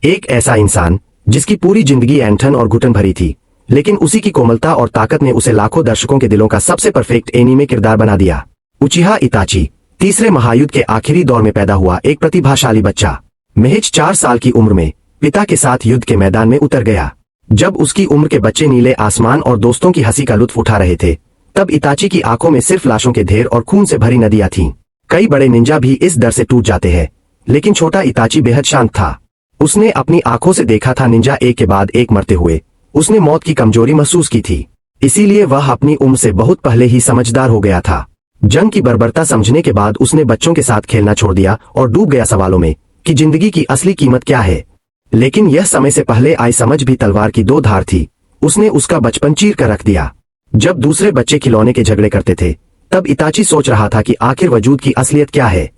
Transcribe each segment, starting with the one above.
एक ऐसा इंसान जिसकी पूरी जिंदगी ऐंठन और घुटन भरी थी, लेकिन उसी की कोमलता और ताकत ने उसे लाखों दर्शकों के दिलों का सबसे परफेक्ट एनीमे किरदार बना दिया। उचिहा इताची तीसरे महायुद्ध के आखिरी दौर में पैदा हुआ एक प्रतिभाशाली बच्चा। महज 4 साल की उम्र में पिता के साथ युद्ध के मैदान में उतर गया। जब उसकी उम्र के बच्चे नीले आसमान और दोस्तों की हंसी का लुत्फ उठा रहे थे, तब इताची की आंखों में सिर्फ लाशों के ढेर और खून से भरी नदियां थीं। कई बड़े निंजा भी इस डर से टूट जाते हैं, लेकिन छोटा इताची बेहद शांत था। उसने अपनी आंखों से देखा था निंजा एक के बाद एक मरते हुए। उसने मौत की कमजोरी महसूस की थी, इसीलिए वह अपनी उम्र से बहुत पहले ही समझदार हो गया था। जंग की बर्बरता समझने के बाद उसने बच्चों के साथ खेलना छोड़ दिया और डूब गया सवालों में कि जिंदगी की असली कीमत क्या है। लेकिन यह समय से पहले आई समझ भी तलवार की 2 धार थी। उसने उसका बचपन चीर कर रख दिया। जब दूसरे बच्चे खिलौने के झगड़े करते थे, तब इताची सोच रहा था कि आखिर वजूद की असलियत क्या है।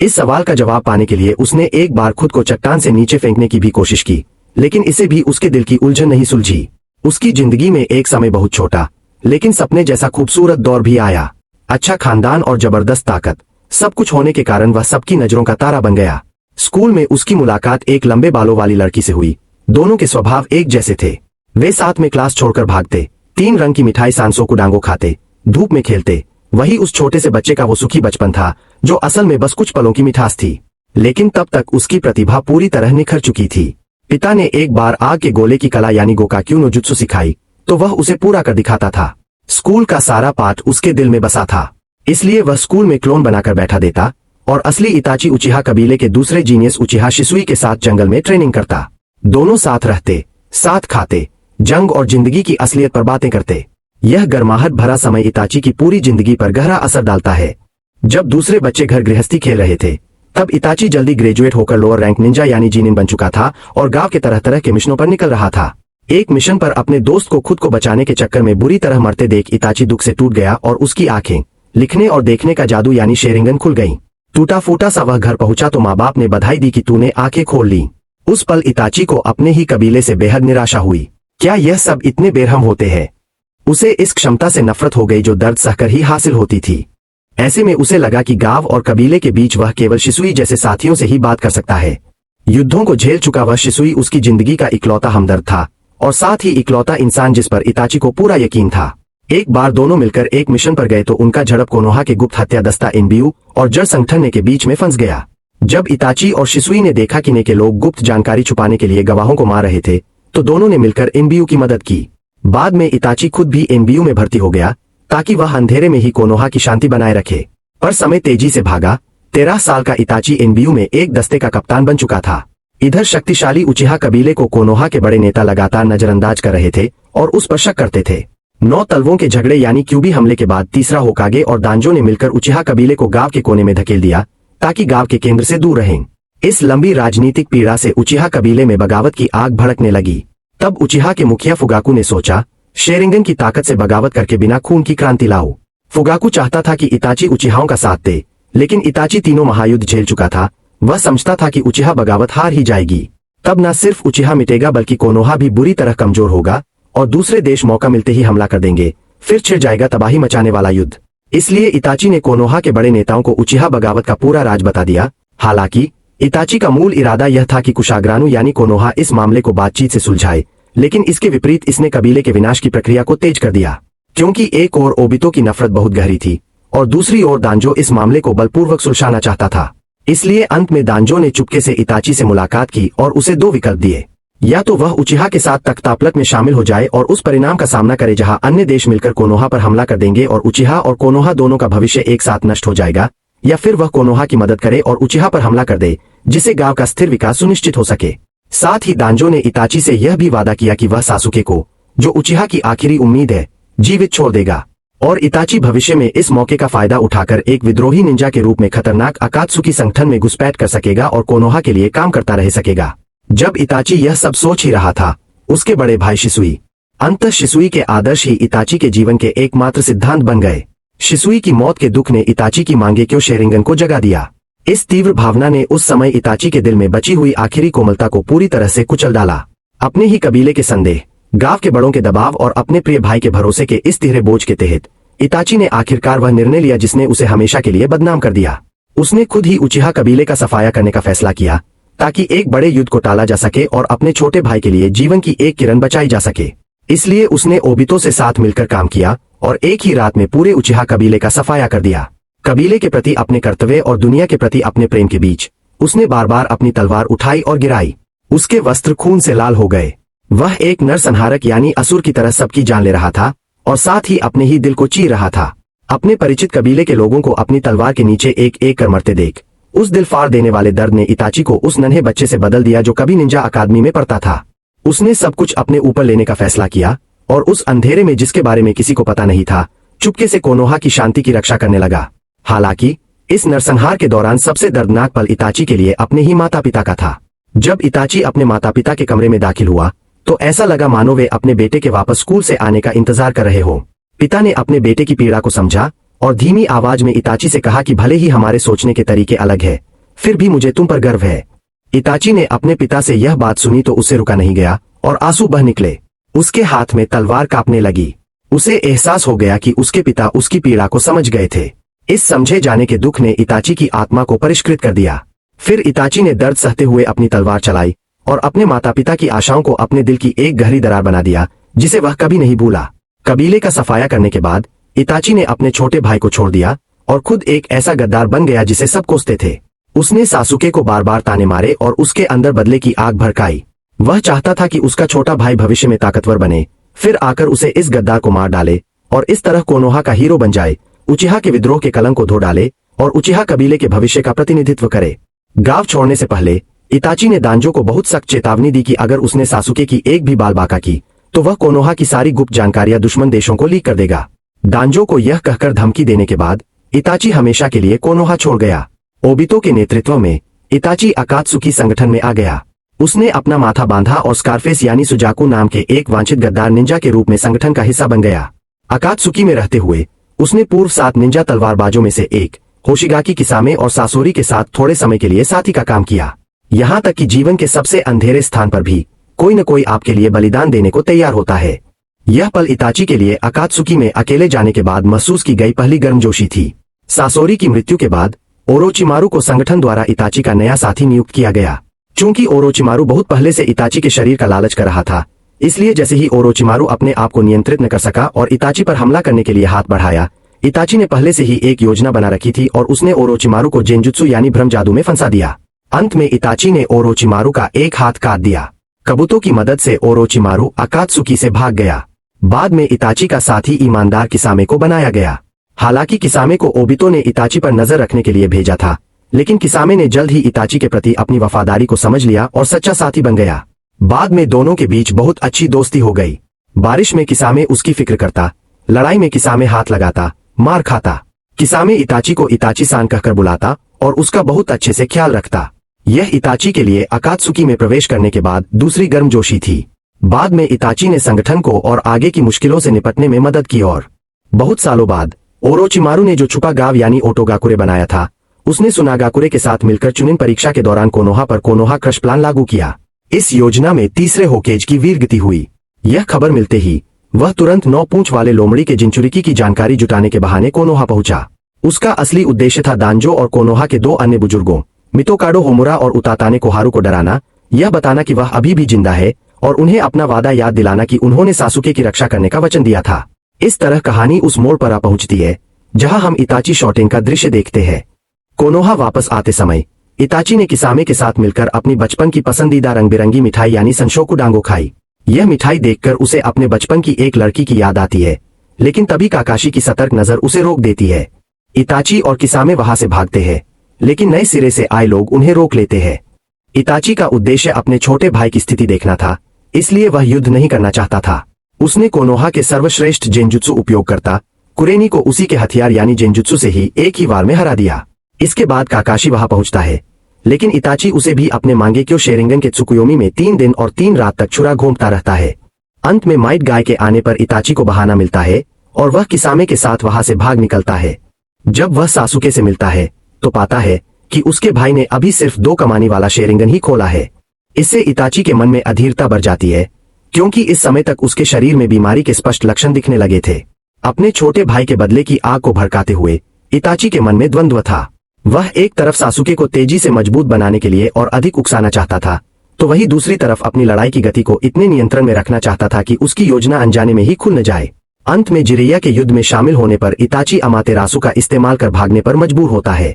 इस सवाल का जवाब पाने के लिए उसने एक बार खुद को चट्टान से नीचे फेंकने की भी कोशिश की, लेकिन इसे भी उसके दिल की उलझन नहीं सुलझी। उसकी जिंदगी में एक समय बहुत छोटा लेकिन सपने जैसा खूबसूरत दौर भी आया। अच्छा खानदान और जबरदस्त ताकत, सब कुछ होने के कारण वह सबकी नजरों का तारा बन गया। स्कूल में उसकी मुलाकात एक लंबे बालों वाली लड़की से हुई। दोनों के स्वभाव एक जैसे थे। वे साथ में क्लास छोड़कर भागते, 3 रंग की मिठाई सांसों को डांगो खाते, धूप में खेलते। वही उस छोटे से बच्चे का वो सुखी बचपन था जो असल में बस कुछ पलों की मिठास थी। लेकिन तब तक उसकी प्रतिभा पूरी तरह निखर चुकी थी। पिता ने एक बार आग के गोले की कला यानी गोकाक्यू नो जुत्सु सिखाई, तो वह उसे पूरा कर दिखाता था। स्कूल का सारा पाठ उसके दिल में बसा था, इसलिए वह स्कूल में क्लोन बनाकर बैठा देता और असली इताची उचिहा कबीले के दूसरे जीनियस उचिहा शिसुई के साथ जंगल में ट्रेनिंग करता। दोनों साथ रहते, साथ खाते, जंग और जिंदगी की असलियत पर बातें करते। यह गर्माहट भरा समय इताची की पूरी जिंदगी पर गहरा असर डालता है। जब दूसरे बच्चे घर गृहस्थी खेल रहे थे, तब इताची जल्दी ग्रेजुएट होकर लोअर रैंक निंजा यानी जीनिन बन चुका था और गांव के तरह तरह के मिशनों पर निकल रहा था। एक मिशन पर अपने दोस्त को खुद को बचाने के चक्कर में बुरी तरह मरते देख इताची दुख से टूट गया और उसकी आंखें लिखने और देखने का जादू यानी शेरिंगन खुल गईं। टूटा फूटा सा वह घर पहुंचा तो माँ बाप ने बधाई दी कि तूने आंखें खोल ली। उस पल इताची को अपने ही कबीले से बेहद निराशा हुई। क्या यह सब इतने बेरहम होते हैं? उसे इस क्षमता से नफरत हो गई जो दर्द सहकर ही हासिल होती थी। ऐसे में उसे लगा कि गांव और कबीले के बीच वह केवल शिसुई जैसे साथियों से ही बात कर सकता है। युद्धों को झेल चुका वह शिसुई उसकी जिंदगी का इकलौता हमदर्द था और साथ ही इकलौता इंसान जिस पर इताची को पूरा यकीन था। एक बार दोनों मिलकर एक मिशन पर गए तो उनका झड़प कोनोहा के गुप्त हत्या दस्ता एनबीयू और जड़ संगठन के बीच में फंस गया। जब इताची और शिसुई ने देखा कि ने के लोग गुप्त जानकारी छुपाने के लिए गवाहों को मार रहे थे, तो दोनों ने मिलकर एनबीयू की मदद की। बाद में इताची खुद भी एनबीयू में भर्ती हो गया ताकि वह अंधेरे में ही कोनोहा की शांति बनाए रखे। पर समय तेजी से भागा। 13 साल का इताची एनबीयू में एक दस्ते का कप्तान बन चुका था। इधर शक्तिशाली उचिहा कबीले को कोनोहा के बड़े नेता लगातार नजरअंदाज कर रहे थे और उस पर शक करते थे। 9 तलवों के झगड़े यानी क्यूबी हमले के बाद तीसरा होकागे और दांजो ने मिलकर उचिहा कबीले को गांव के कोने में धकेल दिया ताकि गांव के केंद्र से दूर रहें। इस लंबी राजनीतिक पीड़ा से उचिहा कबीले में बगावत की आग भड़कने लगी। तब उचिहा के मुखिया फुगाकू ने सोचा, शेरिंगन की ताकत से बगावत करके बिना खून की क्रांति लाओ। फुगाकू चाहता था कि इताची उचिहाओं का साथ दे, लेकिन इताची तीनों महायुद्ध झेल चुका था। वह समझता था कि उचिहा बगावत हार ही जाएगी। तब न सिर्फ उचिहा मिटेगा बल्कि कोनोहा भी बुरी तरह कमजोर होगा और दूसरे देश मौका मिलते ही हमला कर देंगे। फिर छिड़ जाएगा तबाही मचाने वाला युद्ध। इसलिए इताची ने कोनोहा के बड़े नेताओं को उचिहा बगावत का पूरा राज बता दिया। हालांकि इताची का मूल इरादा यह था कि कुशाग्रानु यानी कोनोहा इस मामले को बातचीत से सुलझाए, लेकिन इसके विपरीत इसने कबीले के विनाश की प्रक्रिया को तेज कर दिया। क्योंकि एक ओर ओबितो की नफरत बहुत गहरी थी और दूसरी ओर दांजो इस मामले को बलपूर्वक सुलझाना चाहता था। इसलिए अंत में दांजो ने चुपके से इताची से मुलाकात की और उसे 2 विकल्प दिए। या तो वह उचिहा के साथ तख्तापलट में शामिल हो जाए और उस परिणाम का सामना करे जहां अन्य देश मिलकर कोनोहा पर हमला कर देंगे और उचिहा और कोनोहा दोनों का भविष्य एक साथ नष्ट हो जाएगा, या फिर वह कोनोहा की मदद करे और उचिहा पर हमला कर दे जिससे गांव का स्थिर विकास सुनिश्चित हो सके। साथ ही दांजो ने इताची से यह भी वादा किया कि वह सासुके को, जो उचिहा की आखिरी उम्मीद है, जीवित छोड़ देगा और इताची भविष्य में इस मौके का फायदा उठाकर एक विद्रोही निंजा के रूप में खतरनाक अकात्सुकी संगठन में घुसपैठ कर सकेगा और कोनोहा के लिए काम करता रह सकेगा। जब इताची यह सब सोच ही रहा था, उसके बड़े भाई शिसुई, अंततः शिसुई के आदर्श ही इताची के जीवन के एकमात्र सिद्धांत बन गए। शिसुई की मौत के दुख ने इताची की मांगे क्यों शेरिंगन को जगा दिया। इस तीव्र भावना ने उस समय इताची के दिल में बची हुई आखिरी कोमलता को पूरी तरह से कुचल डाला। अपने ही कबीले के संदेह, गांव के बड़ों के दबाव और अपने प्रिय भाई के भरोसे के इस तिहरे बोझ के तहत इताची ने आखिरकार वह निर्णय लिया जिसने उसे हमेशा के लिए बदनाम कर दिया। उसने खुद ही उचिहा कबीले का सफाया करने का फैसला किया ताकि एक बड़े युद्ध को टाला जा सके और अपने छोटे भाई के लिए जीवन की एक किरण बचाई जा सके। इसलिए उसने ओबितो से साथ मिलकर काम किया और एक ही रात में पूरे उचिहा कबीले का सफाया कर दिया। कबीले के प्रति अपने कर्तव्य और दुनिया के प्रति अपने प्रेम के बीच उसने बार बार अपनी तलवार उठाई और गिराई। उसके वस्त्र खून से लाल हो गए। वह एक नरसंहारक यानी असुर की तरह सबकी जान ले रहा था और साथ ही अपने ही दिल को चीर रहा था। अपने परिचित कबीले के लोगों को अपनी तलवार के नीचे एक एक कर मरते देख उस दिल फाड़ देने वाले दर्द ने इताची को उस नन्हे बच्चे से बदल दिया जो कभी निंजा अकादमी में पढ़ता था। उसने सब कुछ अपने ऊपर लेने का फैसला किया और उस अंधेरे में जिसके बारे में किसी को पता नहीं था, चुपके से कोनोहा की शांति की रक्षा करने लगा। हालांकि इस नरसंहार के दौरान सबसे दर्दनाक पल इताची के लिए अपने ही माता पिता का था। जब इताची अपने माता पिता के कमरे में दाखिल हुआ तो ऐसा लगा मानो वे अपने बेटे के वापस स्कूल से आने का इंतजार कर रहे हो। पिता ने अपने बेटे की पीड़ा को समझा और धीमी आवाज में इताची से कहा कि भले ही हमारे सोचने के तरीके अलग है, फिर भी मुझे तुम पर गर्व है। इताची ने अपने पिता से यह बात सुनी तो उससे रुका नहीं गया और आंसू बह निकले। उसके हाथ में तलवार कांपने लगी। उसे एहसास हो गया कि उसके पिता उसकी पीड़ा को समझ गए थे। इस समझे जाने के दुख ने इताची की आत्मा को परिष्कृत कर दिया। फिर इताची ने दर्द सहते हुए अपनी तलवार चलाई और अपने माता पिता की आशाओं को अपने दिल की एक गहरी दरार बना दिया जिसे वह कभी नहीं भूला। कबीले का सफाया करने के बाद इताची ने अपने छोटे भाई को छोड़ दिया और खुद एक ऐसा गद्दार बन गया जिसे सब कोसते थे। उसने सासुके को बार बार ताने मारे और उसके अंदर बदले की आग भड़काई। वह चाहता था कि उसका छोटा भाई भविष्य में ताकतवर बने, फिर आकर उसे इस गद्दार को मार डाले और इस तरह कोनोहा का हीरो बन जाए, उचिहा के विद्रोह के कलंक को धो डाले और उचिहा कबीले के भविष्य का प्रतिनिधित्व करे। गांव छोड़ने से पहले इताची ने दांजो को बहुत सख्त चेतावनी दी कि अगर उसने सासुके की एक भी बाल बाका की तो वह कोनोहा की सारी गुप्त जानकारियां दुश्मन देशों को लीक कर देगा। दांजो को यह कहकर धमकी देने के बाद इताची हमेशा के लिए कोनोहा छोड़ गया। ओबितो के नेतृत्व में इताची अकात्सुकी संगठन में आ गया। उसने अपना माथा बांधा और स्कारफेस यानी सुजाकू नाम के एक वांछित गद्दार निंजा के रूप में संगठन का हिस्सा बन गया। अकात्सुकी में रहते हुए उसने पूर्व 7 निंजा तलवारबाजों में से एक होशिगाकी किसामे और सासोरी के साथ थोड़े समय के लिए साथी का काम किया। यहाँ तक कि जीवन के सबसे अंधेरे स्थान पर भी कोई न कोई आपके लिए बलिदान देने को तैयार होता है। यह पल इताची के लिए अकात्सुकी में अकेले जाने के बाद महसूस की गई पहली गर्मजोशी थी। सासोरी की मृत्यु के बाद ओरोचिमारू को संगठन द्वारा इताची का नया साथी नियुक्त किया गया। चूंकि ओरोचिमारू बहुत पहले से इताची के शरीर का लालच कर रहा था, इसलिए जैसे ही ओरोचिमारू अपने आप को नियंत्रित न कर सका और इताची पर हमला करने के लिए हाथ बढ़ाया, इताची ने पहले से ही एक योजना बना रखी थी और उसने ओरोचिमारू को जेंजुत्सु यानी भ्रम जादू में फंसा दिया। अंत में इताची ने ओरोचिमारू का एक हाथ काट दिया। कबूतों की मदद से ओरोचिमारू अकात्सुकी से भाग गया। बाद में इताची का साथी ईमानदार किसामे को बनाया गया। हालांकि किसामे को ओबितो ने इताची पर नजर रखने के लिए भेजा था, लेकिन किसामे ने जल्द ही इताची के प्रति अपनी वफादारी को समझ लिया और सच्चा साथी बन गया। बाद में दोनों के बीच बहुत अच्छी दोस्ती हो गई। बारिश में किसामे उसकी फिक्र करता, लड़ाई में किसामे हाथ लगाता, मार खाता। किसामे इताची को इताची सान कहकर बुलाता और उसका बहुत अच्छे से ख्याल रखता। यह इताची के लिए अकात्सुकी में प्रवेश करने के बाद दूसरी गर्मजोशी थी। बाद में इताची ने संगठन को और आगे की मुश्किलों से निपटने में मदद की और बहुत सालों बाद ओरोचिमारू ने जो छुपा गांव यानी ओटोगाकुरे बनाया था, उसने सुनागाकुरे के साथ मिलकर चुनिन परीक्षा के दौरान कोनोहा पर कोनोहा क्रश प्लान लागू किया। इस योजना में तीसरे होकेज की वीरगति हुई। यह खबर मिलते ही वह तुरंत 9 पूंछ वाले लोमड़ी के जिंचुरिकी की जानकारी जुटाने के बहाने कोनोहा पहुंचा। उसका असली उद्देश्य था दांजो और कोनोहा के 2 अन्य बुजुर्गों मितोकाडो होमुरा और उताताने कोहारू को डराना, यह बताना कि वह अभी भी जिंदा है और उन्हें अपना वादा याद दिलाना कि उन्होंने सासुके की रक्षा करने का वचन दिया था। इस तरह कहानी उस मोड़ पर आ पहुंचती है जहां हम इताची शॉटिंग का दृश्य देखते हैं। कोनोहा वापस आते समय इताची ने किसामे के साथ मिलकर अपनी बचपन की पसंदीदा रंग बिरंगी मिठाई यानी संशोकु डांगो खाई। यह मिठाई देखकर उसे अपने बचपन की एक लड़की की याद आती है, लेकिन तभी काकाशी की सतर्क नजर उसे रोक देती है। इताची और किसामे वहां से भागते हैं, लेकिन नए सिरे से आए लोग उन्हें रोक लेते हैं। इताची का उद्देश्य अपने छोटे भाई की स्थिति देखना था, इसलिए वह युद्ध नहीं करना चाहता था। उसने कोनोहा के सर्वश्रेष्ठ जेंजुत्सु उपयोगकर्ता कुरेनी को उसी के हथियार यानी जेंजुत्सु से ही एक ही वार में हरा दिया। इसके बाद काकाशी वहां पहुंचता है, लेकिन इताची उसे भी अपने मांगेक्यो शेरिंगन के त्सुकुयोमी में 3 दिन और 3 रात तक छुरा घूमता रहता है। अंत में माइट गाय के आने पर इताची को बहाना मिलता है और वह किसामे के साथ वहां से भाग निकलता है। जब वह सासुके से मिलता है तो पाता है कि उसके भाई ने अभी सिर्फ 2 कमानी वाला शेरिंगन ही खोला है। इससे इताची के मन में अधीरता बढ़ जाती है, क्योंकि इस समय तक उसके शरीर में बीमारी के स्पष्ट लक्षण दिखने लगे थे। अपने छोटे भाई के बदले की आग को भड़काते हुए इताची के मन में द्वंद्व था। वह एक तरफ सासुके को तेजी से मजबूत बनाने के लिए और अधिक उकसाना चाहता था, तो वही दूसरी तरफ अपनी लड़ाई की गति को इतने नियंत्रण में रखना चाहता था कि उसकी योजना अनजाने में ही खुल न जाए। अंत में जिरेया के युद्ध में शामिल होने पर इताची अमातेरासु का इस्तेमाल कर भागने पर मजबूर होता है।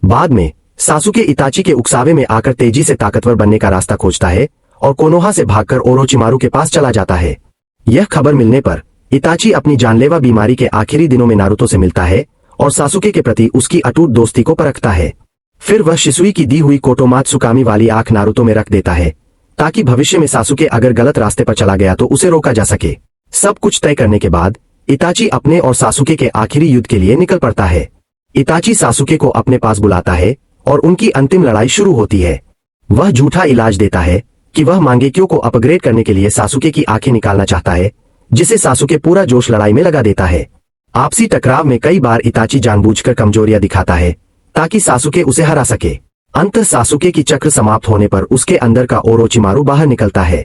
बाद में सासुके इताची के उकसावे में आकर तेजी से ताकतवर बनने का रास्ता खोजता है और कोनोहा से भागकर ओरोचिमारू के पास चला जाता है। यह खबर मिलने पर इताची अपनी जानलेवा बीमारी के आखिरी दिनों में नारुतो से मिलता है और सासुके के प्रति उसकी अटूट दोस्ती को परखता है। फिर वह शिसुई की दी हुई कोटोमात्सुकामी वाली आंख नारुतो में रख देता है ताकि भविष्य में सासुके अगर गलत रास्ते पर चला गया तो उसे रोका जा सके। सब कुछ तय करने के बाद इताची अपने और सासुके के आखिरी युद्ध के लिए निकल पड़ता है। इताची सासुके को अपने पास बुलाता है और उनकी अंतिम लड़ाई शुरू होती है। वह झूठा इलाज देता है कि वह मांगेक्यो को अपग्रेड करने के लिए सासुके की आंखें निकालना चाहता है, जिसे सासुके पूरा जोश लड़ाई में लगा देता है। आपसी टकराव में कई बार इताची जानबूझकर कमजोरियां दिखाता है ताकि सासुके उसे हरा सके। अंततः सासुके की चक्र समाप्त होने पर उसके अंदर का ओरोचिमारू बाहर निकलता है।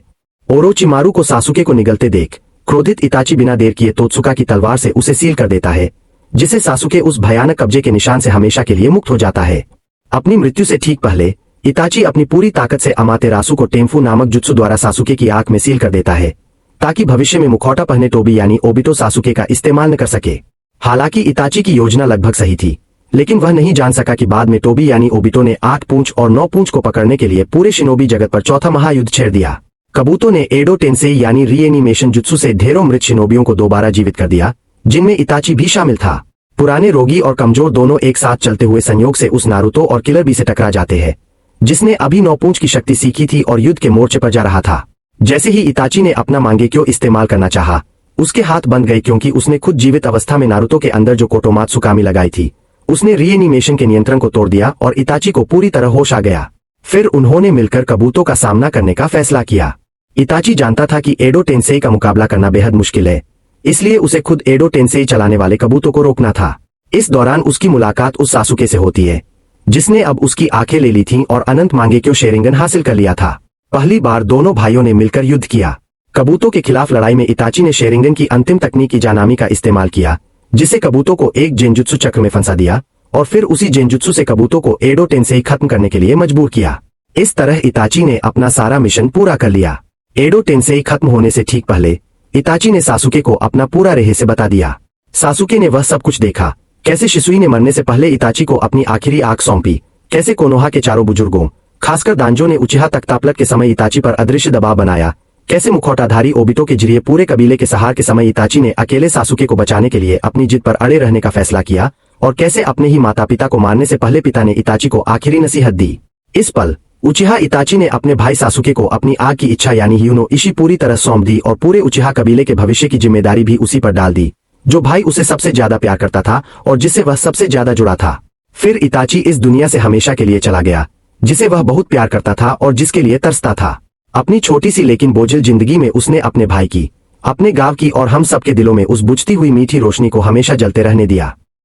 ओरोचिमारू को सासुके को निगलते देख क्रोधित इताची बिना देर किए तोत्सुका की तलवार से उसे सील कर देता है, जिसे सासुके उस भयानक कब्जे के निशान से हमेशा के लिए मुक्त हो जाता है। अपनी मृत्यु से ठीक पहले इताची अपनी पूरी ताकत से अमातेरासु को टेम्फू नामक जुत्सु द्वारा सासुके की आंख में सील कर देता है ताकि भविष्य में मुखौटा पहने टोबी यानी ओबिटो सासुके का इस्तेमाल न कर सके। हालांकि इताची की योजना लगभग सही थी, लेकिन वह नहीं जान सका कि बाद में टोबी यानी ओबिटो ने 8 पूंछ और 9 पूंछ को पकड़ने के लिए पूरे शिनोबी जगत पर चौथा महायुद्ध छेड़ दिया। कबूतो ने एडो टेंसेई यानी रीएनिमेशन जुत्सु से ढेरों मृत शिनोबियों को दोबारा जीवित कर दिया, जिनमें इताची भी शामिल था। पुराने रोगी और कमजोर दोनों एक साथ चलते हुए संयोग से उस नारुतो और किलर बी से टकरा जाते हैं, जिसने अभी 9 पूंछ की शक्ति सीखी थी और युद्ध के मोर्चे पर जा रहा था। जैसे ही इताची ने अपना मांगेक्यो इस्तेमाल करना चाहा, उसके हाथ बंद गए क्योंकि उसने खुद जीवित अवस्था में नारुतो के अंदर जो कोटोमात्सुकामी लगाई थी, उसने रीएनिमेशन के नियंत्रण को तोड़ दिया और इताची को पूरी तरह होश आ गया। फिर उन्होंने मिलकर कबूतो का सामना करने का फैसला किया। इताची जानता था कि एडो टेंसेई का मुकाबला करना बेहद मुश्किल है, इसलिए उसे खुद एडो टेंसेई चलाने वाले कबूतो को रोकना था। इस दौरान उसकी मुलाकात उस सासुके से होती है, जिसने अब उसकी आंखें ले ली थीं और अनंत मांगेक्यो शेरिंगन हासिल कर लिया था। पहली बार दोनों भाइयों ने मिलकर युद्ध किया। कबूतो के खिलाफ लड़ाई में इताची ने शेरिंगन की अंतिम तकनीक इजानामी का इस्तेमाल किया, जिसे कबूतो को एक जेनजुत्सु चक्र में फंसा दिया और फिर उसी जेनजुत्सु से कबूतो को एडो टेंसेई खत्म करने के लिए मजबूर किया। इस तरह इताची ने अपना सारा मिशन पूरा कर लिया। एडो टेंसेई खत्म होने से ठीक पहले इताची ने सासुके को अपना पूरा रहस्य बता दिया। सासुके ने वह सब कुछ देखा, कैसे शिसुई ने मरने से पहले इताची को अपनी आखिरी आंख सौंपी, कैसे कोनोहा के चारों बुजुर्गों खासकर दांजो ने उचिहा तख्तापलट के समय इताची पर अदृश्य दबाव बनाया, कैसे मुखौटाधारी ओबिटो के जरिए पूरे कबीले के सहार के समय इताची ने अकेले सासुके को बचाने के लिए अपनी जिद पर अड़े रहने का फैसला किया और कैसे अपने ही माता पिता को मारने से पहले पिता ने इताची को आखिरी नसीहत दी। इस पल उचिहा इताची ने अपने भाई सासुके को अपनी आग की इच्छा यानी ह्यूनो इशी पूरी तरह सौंप दी और पूरे उचिहा कबीले के भविष्य की जिम्मेदारी भी उसी पर डाल दी, जो भाई उसे सबसे ज्यादा प्यार करता था और जिससे वह सबसे ज्यादा जुड़ा था। फिर इताची इस दुनिया से हमेशा के लिए चला गया, जिसे वह बहुत प्यार करता था और जिसके लिए तरसता था। अपनी छोटी सी लेकिन बोझिल जिंदगी में उसने अपने भाई की, अपने गांव की और हम सबके दिलों में उस बुझती हुई मीठी रोशनी को हमेशा जलते रहने दिया।